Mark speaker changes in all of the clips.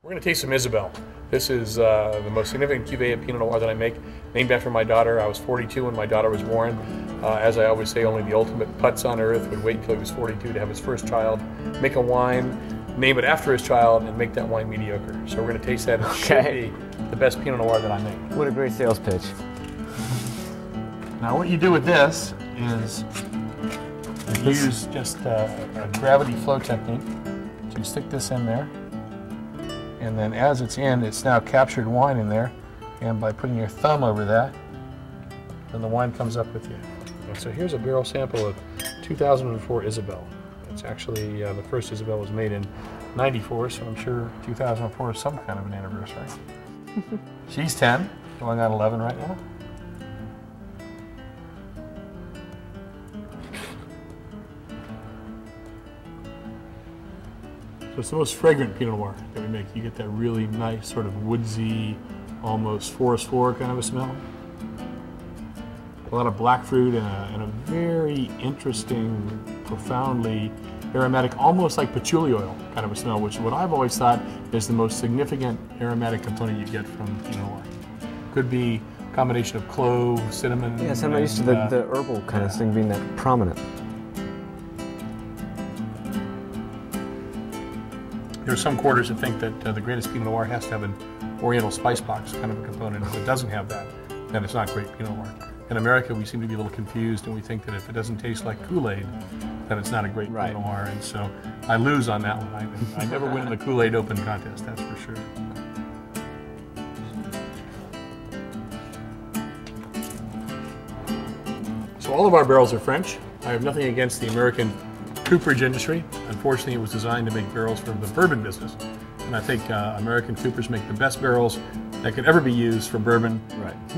Speaker 1: We're going to taste some Isabelle. This is the most significant cuvee of Pinot Noir that I make, named after my daughter. I was 42 when my daughter was born. As I always say, only the ultimate putz on earth would wait until he was 42 to have his first child, make a wine, name it after his child, and make that wine mediocre. So we're going to taste that. It should be the best Pinot Noir that I make.
Speaker 2: What a great sales pitch.
Speaker 1: Now what you do with this is you use just a gravity flow technique. So you stick this in there, and then as it's in, it's now captured wine in there, and by putting your thumb over that, then the wine comes up with you. And so here's a barrel sample of 2004 Isabelle. It's actually, the first Isabelle was made in '94, so I'm sure 2004 is some kind of an anniversary. She's 10, going on 11 right now. So it's the most fragrant Pinot Noir that we make. You get that really nice sort of woodsy, almost forest floor kind of a smell. A lot of black fruit and a very interesting, profoundly aromatic, almost like patchouli oil kind of a smell, which is what I've always thought is the most significant aromatic component you get from Pinot Noir. Could be a combination of clove, cinnamon.
Speaker 2: Yes, I'm not used to the herbal kind of thing being that prominent.
Speaker 1: There are some quarters that think that the greatest Pinot Noir has to have an Oriental spice box kind of a component. If it doesn't have that, then it's not great Pinot Noir. In America, we seem to be a little confused, and we think that if it doesn't taste like Kool-Aid, then it's not a great Pinot Noir. And so I lose on that one. I never win in the Kool-Aid Open contest, that's for sure. So all of our barrels are French. I have nothing against the American cooperage industry. Unfortunately, it was designed to make barrels for the bourbon business. And I think American coopers make the best barrels that could ever be used for bourbon,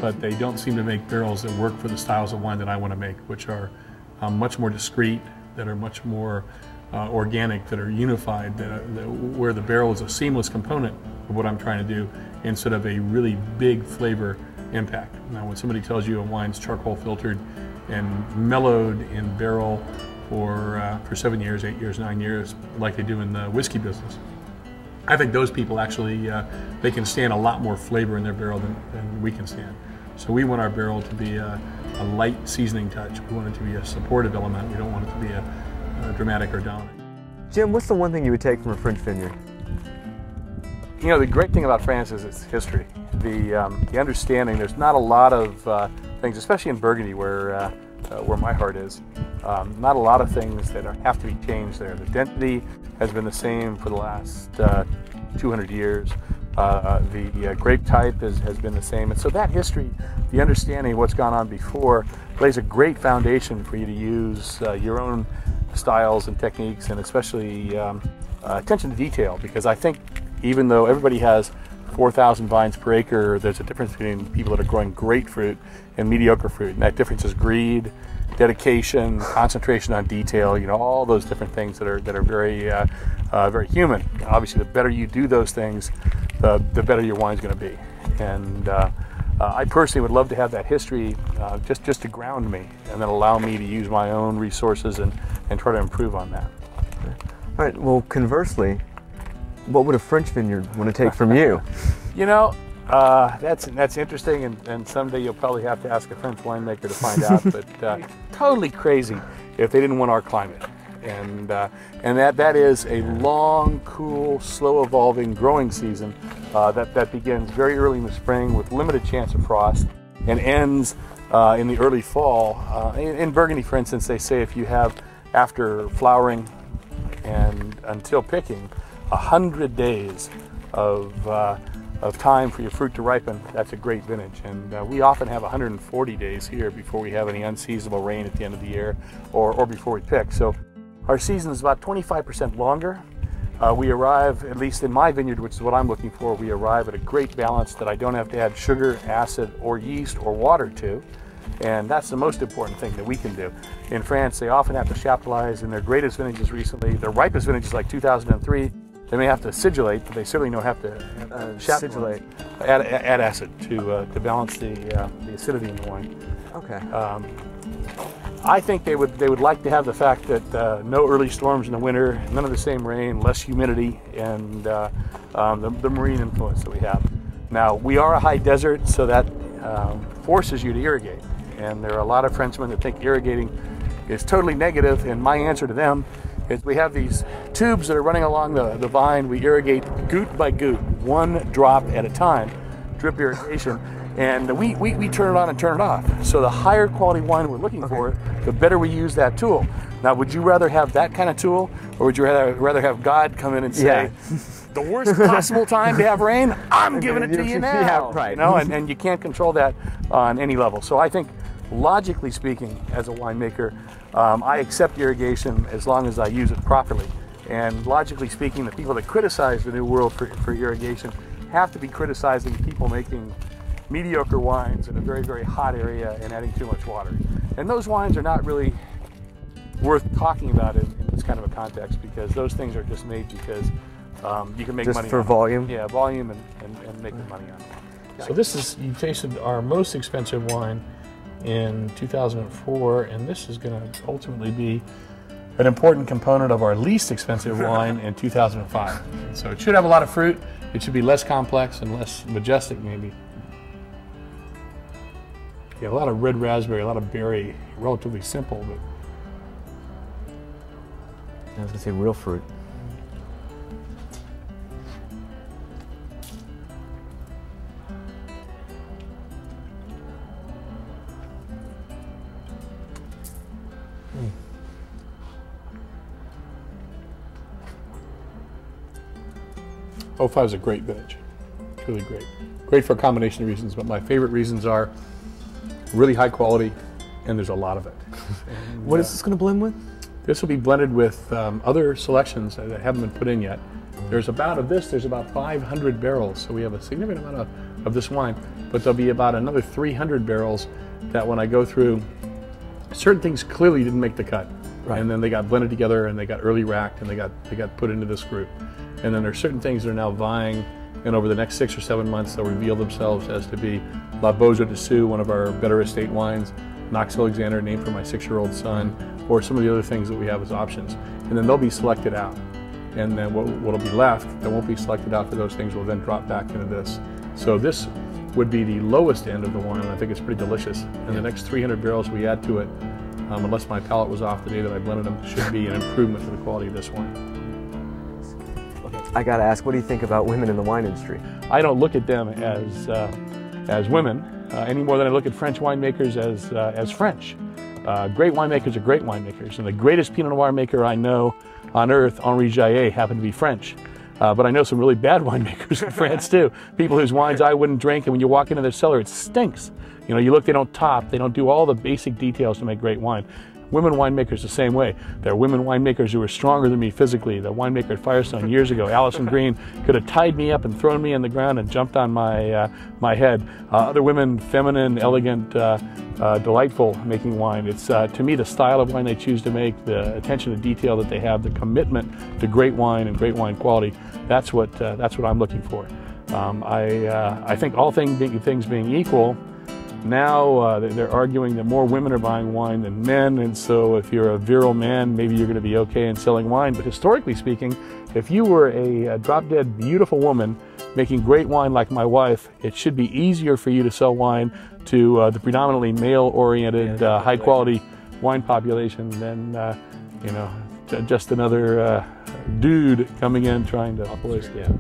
Speaker 1: but they don't seem to make barrels that work for the styles of wine that I want to make, which are much more discreet, that are much more organic, that are unified, where the barrel is a seamless component of what I'm trying to do instead of a really big flavor impact. Now, when somebody tells you a wine's charcoal filtered and mellowed in barrel for 7 years, 8 years, 9 years, like they do in the whiskey business, I think those people actually, they can stand a lot more flavor in their barrel than we can stand. So we want our barrel to be a light seasoning touch. We want it to be a supportive element. We don't want it to be a dramatic or dominant.
Speaker 2: Jim, what's the one thing you would take from a French vineyard?
Speaker 1: You know, the great thing about France is its history. The understanding, there's not a lot of things, especially in Burgundy where my heart is, not a lot of things that have to be changed there. The density has been the same for the last 200 years. The grape type has been the same. And so that history, the understanding of what's gone on before, lays a great foundation for you to use your own styles and techniques, and especially attention to detail, because I think even though everybody has 4,000 vines per acre, there's a difference between people that are growing great fruit and mediocre fruit, and that difference is greed, dedication, concentration on detail, you know, all those different things that are very very human. Obviously, the better you do those things, the better your wine's going to be. And I personally would love to have that history just to ground me, and then allow me to use my own resources and try to improve on that.
Speaker 2: All right. Well, conversely, what would a French vineyard want to take from you?
Speaker 1: You know, that's interesting, and someday you'll probably have to ask a French winemaker to find out. But totally crazy if they didn't want our climate, and that is a long, cool, slow evolving growing season that begins very early in the spring with limited chance of frost and ends in the early fall. In Burgundy, for instance, they say if you have, after flowering and until picking, 100 days of time for your fruit to ripen, that's a great vintage. And we often have 140 days here before we have any unseasonable rain at the end of the year, or before we pick. So our season is about 25% longer. We arrive, at least in my vineyard, which is what I'm looking for, we arrive at a great balance that I don't have to add sugar, acid, or yeast, or water to. And that's the most important thing that we can do. In France, they often have to chaptalize in their greatest vintages recently. Their ripest vintages, like 2003, they may have to sigillate, but they certainly don't have to chaptalize. Add acid to balance the acidity in the wine.
Speaker 2: Okay.
Speaker 1: I think they would like to have the fact that no early storms in the winter, none of the same rain, less humidity, and the marine influence that we have. Now, we are a high desert, so that forces you to irrigate. And there are a lot of Frenchmen that think irrigating is totally negative, and my answer to them is we have these tubes that are running along the vine. We irrigate goot by goot, one drop at a time, drip irrigation, and we turn it on and turn it off. So the higher quality wine we're looking for, the better we use that tool. Now, would you rather have that kind of tool, or would you rather have God come in and say, the worst possible time to have rain, I'm giving it to you now?
Speaker 2: Yeah, right.
Speaker 1: You know, and you can't control that on any level. So I think, logically speaking, as a winemaker, I accept irrigation as long as I use it properly. And logically speaking, the people that criticize the New World for irrigation have to be criticizing people making mediocre wines in a very, very hot area and adding too much water. And those wines are not really worth talking about in this kind of a context, because those things are just made because you can make money
Speaker 2: for volume?
Speaker 1: Yeah, volume and making money on it.
Speaker 3: So this is, you tasted our most expensive wine in 2004, and this is going to ultimately be an important component of our least expensive wine in 2005. So it should have a lot of fruit. It should be less complex and less majestic, maybe. Yeah, a lot of red raspberry, a lot of berry, relatively simple, but
Speaker 2: I was going to say real fruit.
Speaker 3: '05 is a great vintage, really great. Great for a combination of reasons, but my favorite reasons are really high quality, and there's a lot of it. And,
Speaker 2: what is this going to blend with?
Speaker 3: This will be blended with other selections that haven't been put in yet. There's about 500 barrels, so we have a significant amount of this wine, but there'll be about another 300 barrels that when I go through, certain things clearly didn't make the cut. Right. And then they got blended together and they got early racked and they got put into this group. And then there's certain things that are now vying, and over the next 6 or 7 months they'll reveal themselves as to be La Beaujour de Sioux, one of our better estate wines, Knox Alexander, named for my 6-year-old son, or some of the other things that we have as options. And then they'll be selected out. And then what'll be left that won't be selected out for those things will then drop back into this. So this would be the lowest end of the wine, and I think it's pretty delicious. And the next 300 barrels we add to it, unless my palate was off the day that I blended them, should be an improvement to the quality of this wine.
Speaker 2: I gotta ask, what do you think about women in the wine industry?
Speaker 3: I don't look at them as women any more than I look at French winemakers as French. Great winemakers are great winemakers, and the greatest Pinot Noir maker I know on earth, Henri Jaillet, happened to be French. But I know some really bad winemakers in France too. People whose wines I wouldn't drink, and when you walk into their cellar, it stinks. You know, you look, they don't top, they don't do all the basic details to make great wine. Women winemakers the same way. There are women winemakers who are stronger than me physically. The winemaker at Firestone years ago, Alison Green, could have tied me up and thrown me on the ground and jumped on my head. Other women, feminine, elegant, delightful making wine. It's to me the style of wine they choose to make, the attention to detail that they have, the commitment to great wine and great wine quality. That's what I'm looking for. I think all things being equal, now they're arguing that more women are buying wine than men, and so if you're a virile man, maybe you're going to be okay in selling wine. But historically speaking, if you were a drop-dead beautiful woman making great wine like my wife, it should be easier for you to sell wine to the predominantly male-oriented, high-quality wine population than you know, just another dude coming in trying to.
Speaker 1: Yeah.